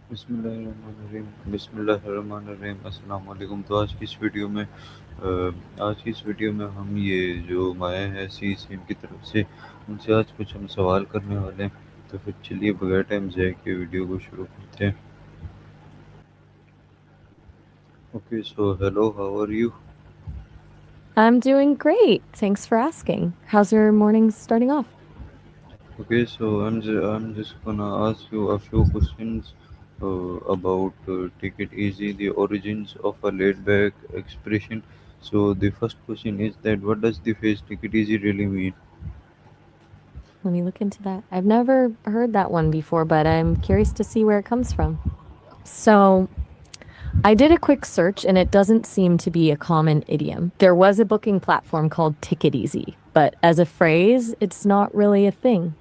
बिस्मिल्लाहिर्रहमानिर्रहीम बिस्मिल्लाहिर्रहमानिर्रहीम अस्सलाम वालेकुम। तो आज की इस वीडियो में हम ये जो माया है सी सेम की तरफ से उनसे आज कुछ हम सवाल करने वाले हैं। तो फिर चलिए बगैर टाइम ज़ाय के वीडियो को शुरू करते हैं। Okay so hello, how are you? I'm doing great. Thanks for asking. How's your morning starting off? Okay, so I'm just gonna ask you a few questions about take it easy, the origins of a laid back expression. So the first question is that what does the phrase take it easy really mean? Let me look into that. I've never heard that one before, but I'm curious to see where it comes from. So, I did a quick search and it doesn't seem to be a common idiom. There was a booking platform called Ticket Easy, but as a phrase, it's not really a thing.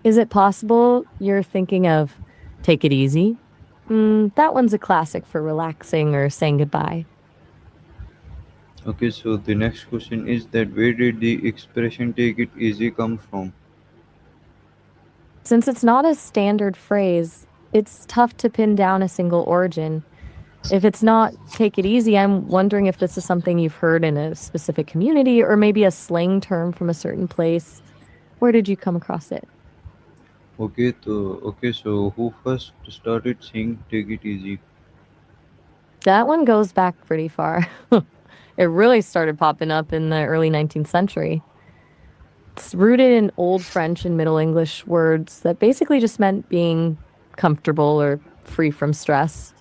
Is it possible you're thinking of take it easy? That one's a classic for relaxing or saying goodbye. Okay, so the next question is that where did the expression take it easy come from? Since it's not a standard phrase, it's tough to pin down a single origin. If it's not take it easy, I'm wondering if this is something you've heard in a specific community or maybe a slang term from a certain place. Where did you come across it? So who first started saying take it easy? That one goes back pretty far. It really started popping up in the early 19th century. It's rooted in Old French and Middle English words that basically just meant being comfortable or free from stress.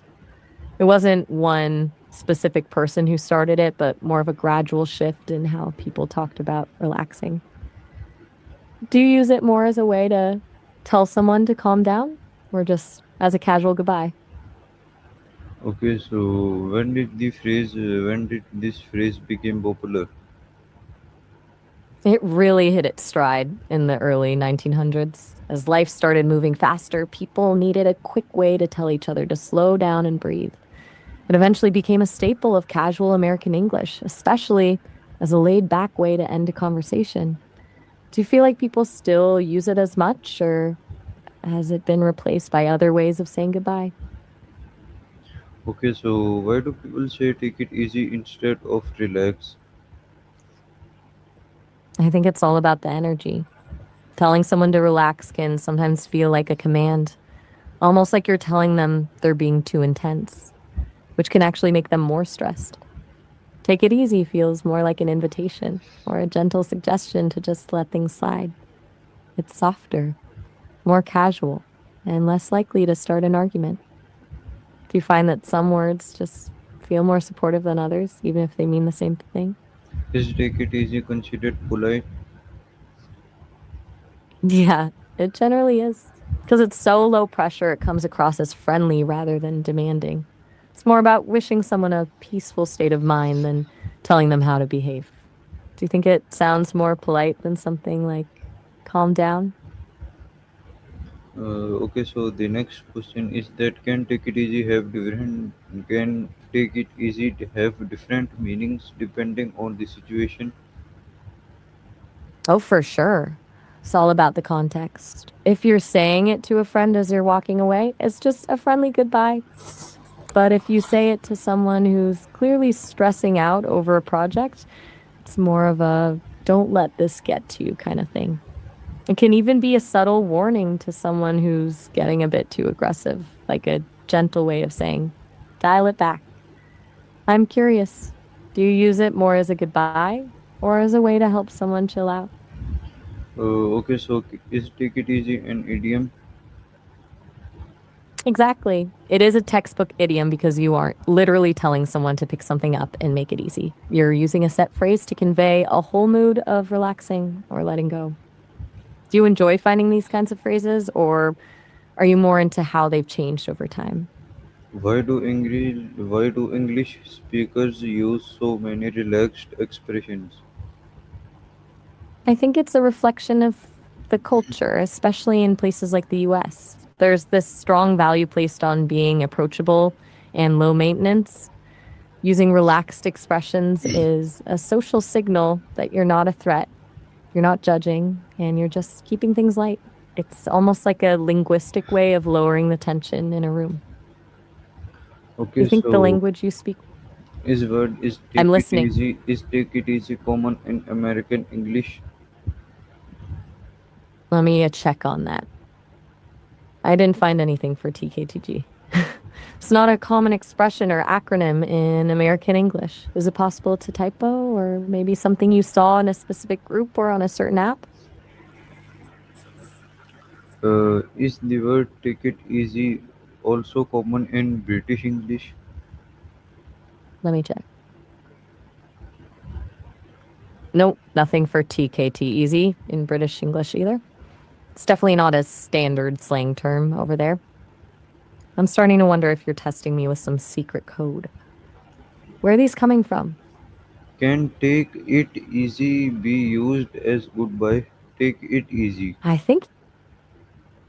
It wasn't one specific person who started it, but more of a gradual shift in how people talked about relaxing. Do you use it more as a way to tell someone to calm down or just as a casual goodbye? Okay, so when did this phrase became popular? It really hit its stride in the early 1900s. As life started moving faster, people needed a quick way to tell each other to slow down and breathe. It eventually became a staple of casual American English, especially as a laid back way to end a conversation. Do you feel like people still use it as much, or has it been replaced by other ways of saying goodbye? Okay, so why do people say take it easy instead of relax? I think it's all about the energy. Telling someone to relax can sometimes feel like a command, almost like you're telling them they're being too intense, which can actually make them more stressed. Take it easy feels more like an invitation or a gentle suggestion to just let things slide. It's softer, more casual, and less likely to start an argument. Do you find that some words just feel more supportive than others, even if they mean the same thing? Is take it easy considered polite? Yeah, it generally is. Because it's so low pressure, it comes across as friendly rather than demanding. It's more about wishing someone a peaceful state of mind than telling them how to behave. Do you think it sounds more polite than something like calm down? Okay, so the next question is that can take it easy to have different meanings depending on the situation? Oh, for sure. It's all about the context. If you're saying it to a friend as you're walking away, it's just a friendly goodbye. But if you say it to someone who's clearly stressing out over a project, it's more of a don't let this get to you kind of thing. It can even be a subtle warning to someone who's getting a bit too aggressive, like a gentle way of saying, dial it back. I'm curious, do you use it more as a goodbye or as a way to help someone chill out? Okay, so is take it easy an idiom? Exactly. It is a textbook idiom because you aren't literally telling someone to pick something up and make it easy. You're using a set phrase to convey a whole mood of relaxing or letting go. Do you enjoy finding these kinds of phrases, or are you more into how they've changed over time? Why do English speakers use so many relaxed expressions? I think it's a reflection of the culture, especially in places like the US. There's this strong value placed on being approachable and low maintenance. Using relaxed expressions is a social signal that you're not a threat, you're not judging, and you're just keeping things light. It's almost like a linguistic way of lowering the tension in a room. Do Okay, you think the so language you speak? is word is I'm take it listening. easy is take it easy common in American English? Let me check on that. I didn't find anything for TKTG. It's not a common expression or acronym in American English. Is it possible to typo or maybe something you saw in a specific group or on a certain app? Is the word take it easy also common in British English? Let me check. Nope, nothing for TKT easy in British English either. It's definitely not a standard slang term over there. I'm starting to wonder if you're testing me with some secret code. Where are these coming from? Can take it easy be used as goodbye? Take it easy. I think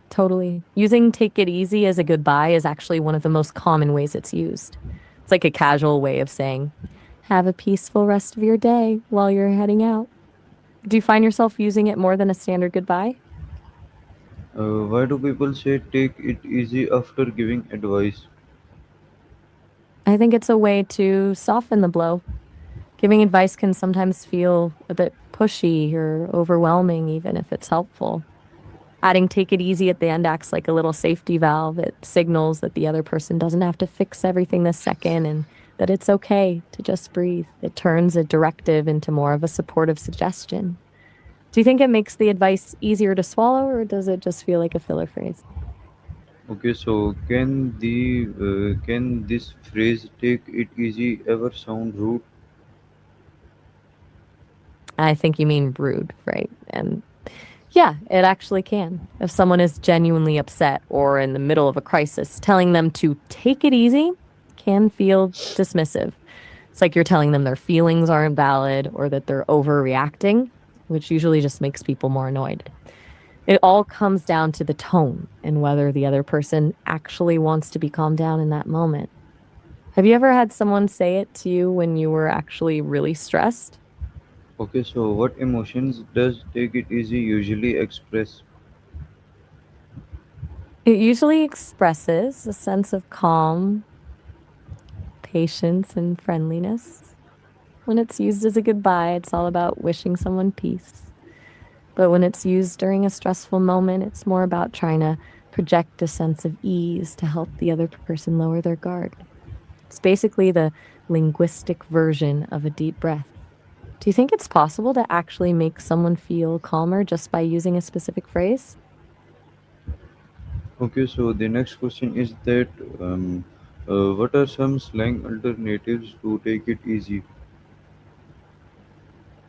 totally. Using take it easy as a goodbye is actually one of the most common ways it's used. It's like a casual way of saying, have a peaceful rest of your day while you're heading out. Do you find yourself using it more than a standard goodbye? Why do people say take it easy after giving advice? I think it's a way to soften the blow. Giving advice can sometimes feel a bit pushy or overwhelming, even if it's helpful. Adding take it easy at the end acts like a little safety valve. It signals that the other person doesn't have to fix everything this second and that it's okay to just breathe. It turns a directive into more of a supportive suggestion. Do you think it makes the advice easier to swallow or does it just feel like a filler phrase? Okay, so can this phrase take it easy ever sound rude? I think you mean rude, right? And yeah, it actually can. If someone is genuinely upset or in the middle of a crisis, telling them to take it easy can feel dismissive. It's like you're telling them their feelings aren't valid or that they're overreacting, which usually just makes people more annoyed. It all comes down to the tone and whether the other person actually wants to be calmed down in that moment. Have you ever had someone say it to you when you were actually really stressed? Okay, so what emotions does take it easy usually express? It usually expresses a sense of calm, patience, and friendliness. When it's used as a goodbye, it's all about wishing someone peace. But when it's used during a stressful moment, it's more about trying to project a sense of ease to help the other person lower their guard. It's basically the linguistic version of a deep breath. Do you think it's possible to actually make someone feel calmer just by using a specific phrase? Okay, so the next question is that what are some slang alternatives to take it easy?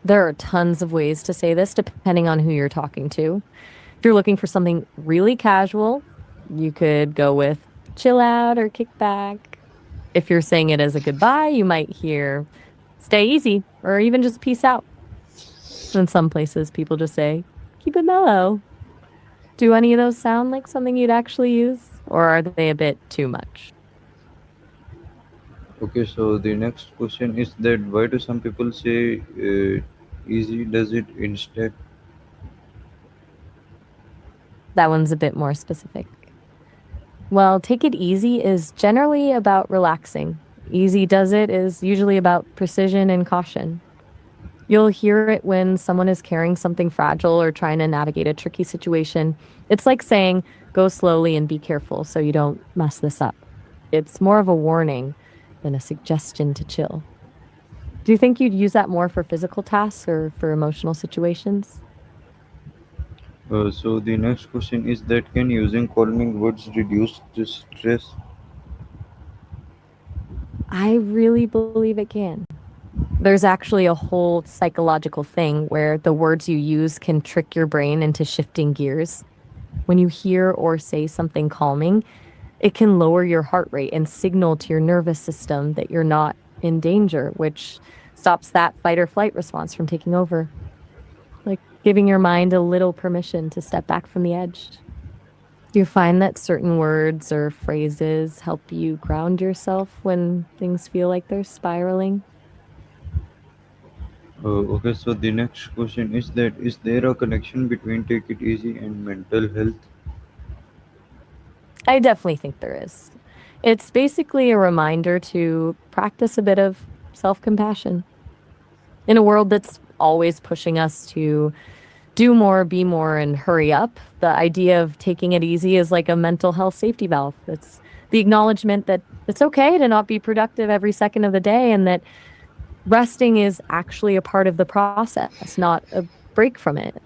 There are tons of ways to say this depending on who you're talking to. If you're looking for something really casual, you could go with chill out or kick back. If you're saying it as a goodbye, you might hear stay easy or even just peace out. In some places, people just say keep it mellow. Do any of those sound like something you'd actually use, or are they a bit too much? Okay, so the next question is that why do some people say easy does it instead? That one's a bit more specific. Well, take it easy is generally about relaxing. Easy does it is usually about precision and caution. You'll hear it when someone is carrying something fragile or trying to navigate a tricky situation. It's like saying, go slowly and be careful so you don't mess this up. It's more of a warning than a suggestion to chill. Do you think you'd use that more for physical tasks or for emotional situations? So the next question is that can using calming words reduce the stress? I really believe it can. There's actually a whole psychological thing where the words you use can trick your brain into shifting gears. When you hear or say something calming, it can lower your heart rate and signal to your nervous system that you're not in danger, which stops that fight or flight response from taking over, like giving your mind a little permission to step back from the edge. Do you find that certain words or phrases help you ground yourself when things feel like they're spiraling? Okay, so the next question is that is there a connection between take it easy and mental health? I definitely think there is. It's basically a reminder to practice a bit of self compassion in a world that's always pushing us to do more, be more, and hurry up. The idea of taking it easy is like a mental health safety valve. It's the acknowledgement that it's okay to not be productive every second of the day and that resting is actually a part of the process, not a break from it.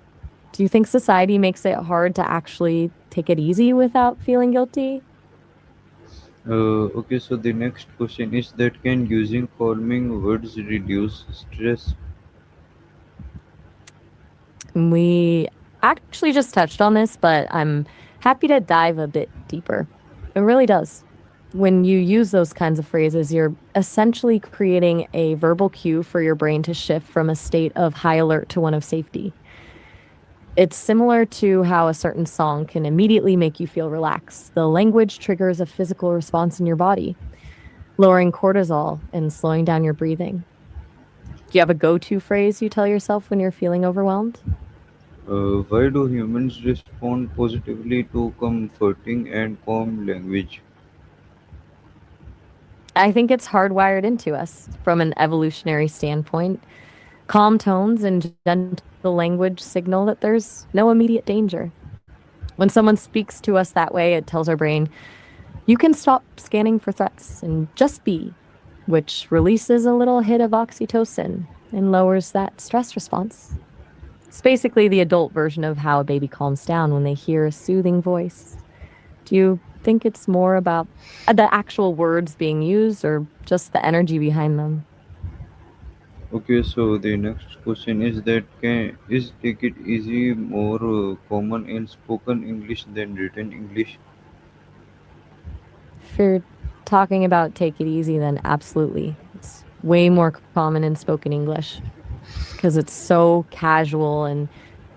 Do you think society makes it hard to actually take it easy without feeling guilty? Okay, so the next question is that can using calming words reduce stress? We actually just touched on this, but I'm happy to dive a bit deeper. It really does. When you use those kinds of phrases, you're essentially creating a verbal cue for your brain to shift from a state of high alert to one of safety. It's similar to how a certain song can immediately make you feel relaxed. The language triggers a physical response in your body, lowering cortisol and slowing down your breathing. Do you have a go to phrase you tell yourself when you're feeling overwhelmed? Why do humans respond positively to comforting and calm language? I think it's hardwired into us from an evolutionary standpoint. Calm tones and gentle language signal that there's no immediate danger. When someone speaks to us that way, it tells our brain, you can stop scanning for threats and just be, which releases a little hit of oxytocin and lowers that stress response. It's basically the adult version of how a baby calms down when they hear a soothing voice. Do you think it's more about the actual words being used or just the energy behind them? Okay, so the next question is that can is take it easy more common in spoken English than written English? If you're talking about take it easy, then absolutely. It's way more common in spoken English because it's so casual and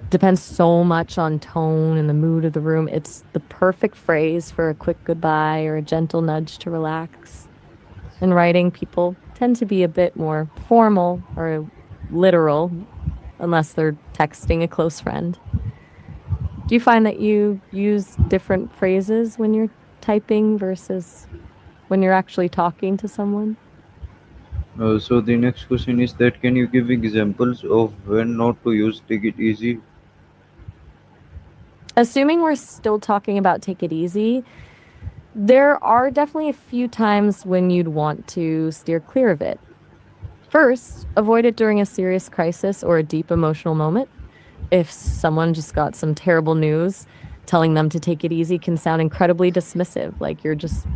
depends so much on tone and the mood of the room. It's the perfect phrase for a quick goodbye or a gentle nudge to relax. In writing, people tend to be a bit more formal or literal unless they're texting a close friend. Do you find that you use different phrases when you're typing versus when you're actually talking to someone? So the next question is that can you give examples of when not to use take it easy? Assuming we're still talking about take it easy, there are definitely a few times when you'd want to steer clear of it. First, avoid it during a serious crisis or a deep emotional moment. If someone just got some terrible news, telling them to take it easy can sound incredibly dismissive, like you're just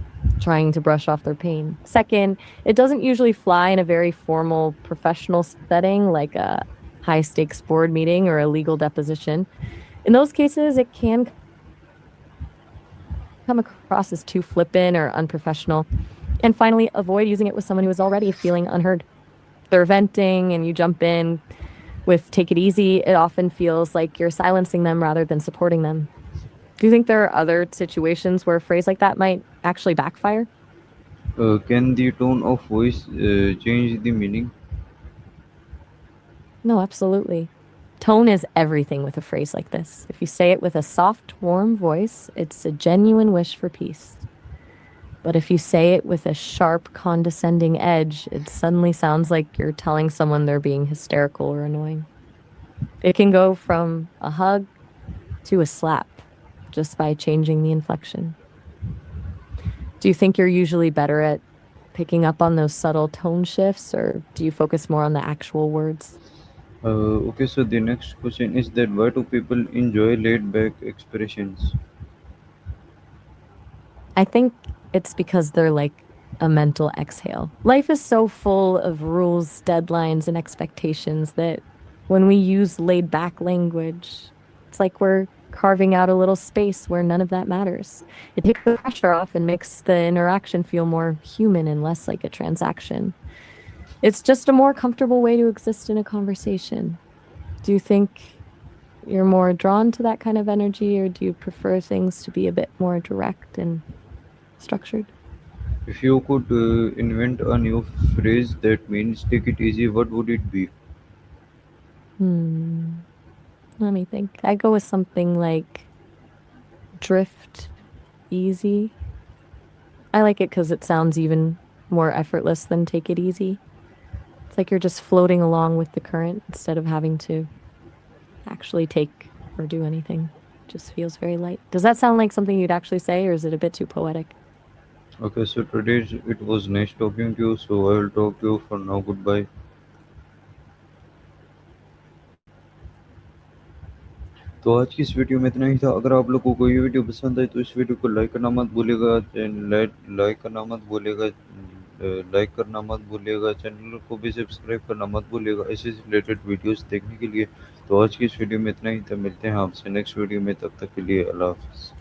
trying to brush off their pain. Second, it doesn't usually fly in a very formal professional setting like a high stakes board meeting or a legal deposition. In those cases, it can come across as too flippant or unprofessional. And finally, avoid using it with someone who is already feeling unheard. If they're venting and you jump in with take it easy, it often feels like you're silencing them rather than supporting them. Do you think there are other situations where a phrase like that might actually backfire? Can the tone of voice change the meaning? No, absolutely. Tone is everything with a phrase like this. If you say it with a soft, warm voice, it's a genuine wish for peace. But if you say it with a sharp, condescending edge, it suddenly sounds like you're telling someone they're being hysterical or annoying. It can go from a hug to a slap just by changing the inflection. Do you think you're usually better at picking up on those subtle tone shifts, or do you focus more on the actual words? Okay, so the next question is that why do people enjoy laid back expressions? I think it's because they're like a mental exhale. Life is so full of rules, deadlines, and expectations that when we use laid back language, it's like we're carving out a little space where none of that matters. It takes the pressure off and makes the interaction feel more human and less like a transaction. It's just a more comfortable way to exist in a conversation. Do you think you're more drawn to that kind of energy, or do you prefer things to be a bit more direct and structured? If you could invent a new phrase that means take it easy, what would it be? Hmm. Let me think. I go with something like drift easy. I like it because it sounds even more effortless than take it easy. It's like you're just floating along with the current instead of having to actually take or do anything. Just feels very light. Does that sound like something you'd actually say, or is it a bit too poetic? Okay, so today it was nice talking to you. So I will talk to you for now. Goodbye. तो आज की इस video में इतना ही था। अगर आप लोगों को ये वीडियो पसंद आई तो इस वीडियो को लाइक करना मत भूलिएगा। लाइक करना मत भूलिएगा। लाइक करना मत भूलिएगा। चैनल को भी सब्सक्राइब करना मत भूलिएगा ऐसे रिलेटेड वीडियोस देखने के लिए। तो आज की इस वीडियो में इतना ही था। मिलते हैं आपसे नेक्स्ट वीडियो में। तब तक के लिए अल्लाह हाफ़िज़।